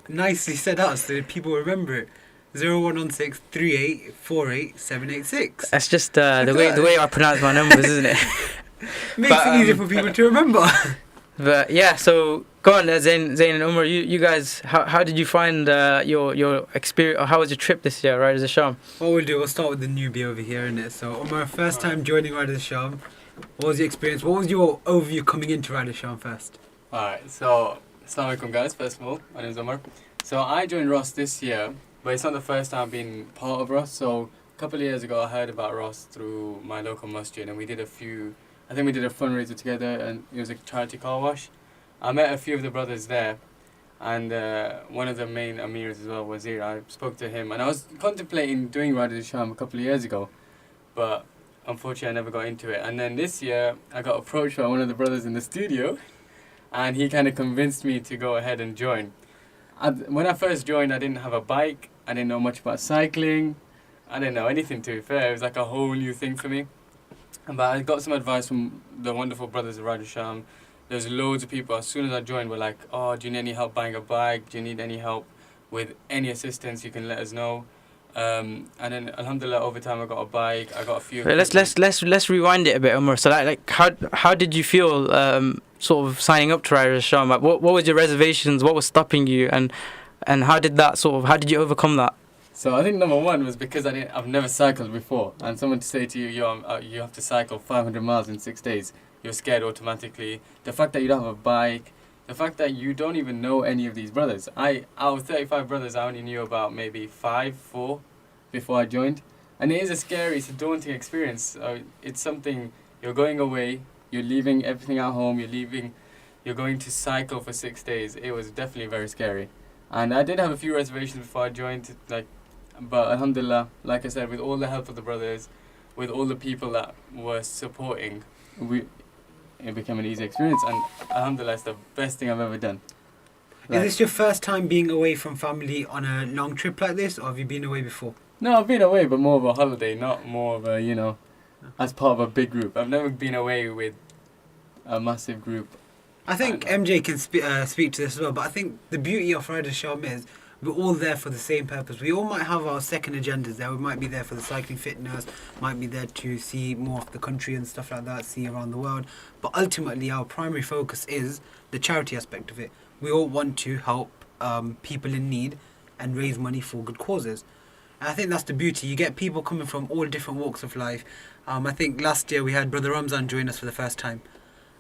Nicely set out so that people remember it. 011638487886. That's just the way I pronounce my numbers, isn't it? Makes it easier for people to remember. But yeah, so go on, Zain and Umar. You guys, how did you find your experience? Or how was your trip this year, Riders of Sham? What we'll start with the newbie over here, innit? So, Umar, first time joining Riders of Sham. What was your experience? What was your overview coming into Riders of Sham first? Alright, so Assalamu alaikum guys, first of all, my name is Umar. So I joined Ross this year, but it's not the first time I've been part of Ross. So a couple of years ago I heard about Ross through my local masjid, and we did a fundraiser together, and it was a charity car wash. I met a few of the brothers there, and one of the main amirs as well was Seerah. I spoke to him, and I was contemplating doing Riders of Sham a couple of years ago, but unfortunately I never got into it. And then this year I got approached by one of the brothers in the studio, and he kind of convinced me to go ahead and join. When I first joined, I didn't have a bike, I didn't know much about cycling, I didn't know anything, to be fair. It was like a whole new thing for me. But I got some advice from the wonderful brothers of Riders of Sham. There's loads of people, as soon as I joined, were like, oh, do you need any help buying a bike? Do you need any help with any assistance? You can let us know. And then alhamdulillah, over time I got a bike, I got a few. Wait, let's rewind it a bit, Umar. So like how did you feel sort of signing up to Riders of Sham? Like, what was your reservations? What was stopping you? And how did you overcome that? So I think number one was because I've never cycled before, and someone to say to you, you have to cycle 500 miles in 6 days, you're scared automatically. The fact that you don't have a bike, the fact that you don't even know any of these brothers. Out of 35 brothers, I only knew about maybe 4 before I joined, and it's a daunting experience. It's something, you're going away, you're leaving everything at home, you're going to cycle for 6 days. It was definitely very scary, and I did have a few reservations before I joined, but alhamdulillah, like I said, with all the help of the brothers, with all the people that were supporting, it became an easy experience, and alhamdulillah, it's the best thing I've ever done. Is this your first time being away from family on a long trip like this, or have you been away before? No, I've been away, but more of a holiday, not more of a, as part of a big group. I've never been away with a massive group. I think MJ can speak to this as well, but I think the beauty of Riders of Sham is we're all there for the same purpose. We all might have our second agendas there. We might be there for the cycling fitness, might be there to see more of the country and stuff like that, see around the world. But ultimately, our primary focus is the charity aspect of it. We all want to help people in need and raise money for good causes. And I think that's the beauty. You get people coming from all different walks of life. I think last year we had Brother Ramzan join us for the first time.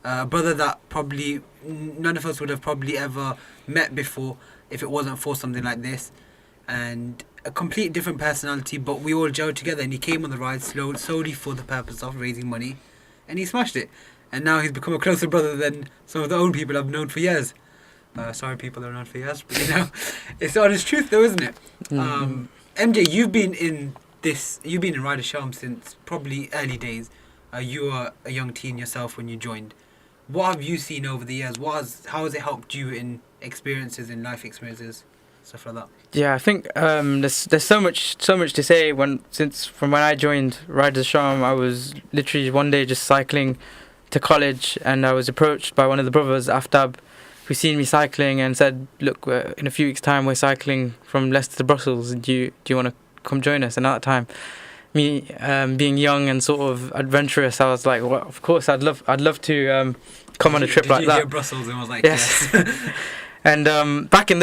A brother that probably none of us would have probably ever met before if it wasn't for something like this, and a complete different personality, but we all gelled together, and he came on the ride solely for the purpose of raising money, and he smashed it, and now he's become a closer brother than some of the own people I've known for years. Sorry people that are known for years, but it's the honest truth though, isn't it? Mm-hmm. MJ, you've been in Riders Sham since probably early days. You were a young teen yourself when you joined. What have you seen over the years? How has it helped you in life experiences, stuff like that? Yeah, I think there's so much to say. From when I joined Riders of Sham, I was literally one day just cycling to college, and I was approached by one of the brothers, Aftab, who seen me cycling and said, "Look, in a few weeks' time we're cycling from Leicester to Brussels. Do you want to come join us?" And at that time, me being young and sort of adventurous, I was like, well, of course, I'd love to come on a trip like that. Did you hear Brussels and was like, yes. And back in those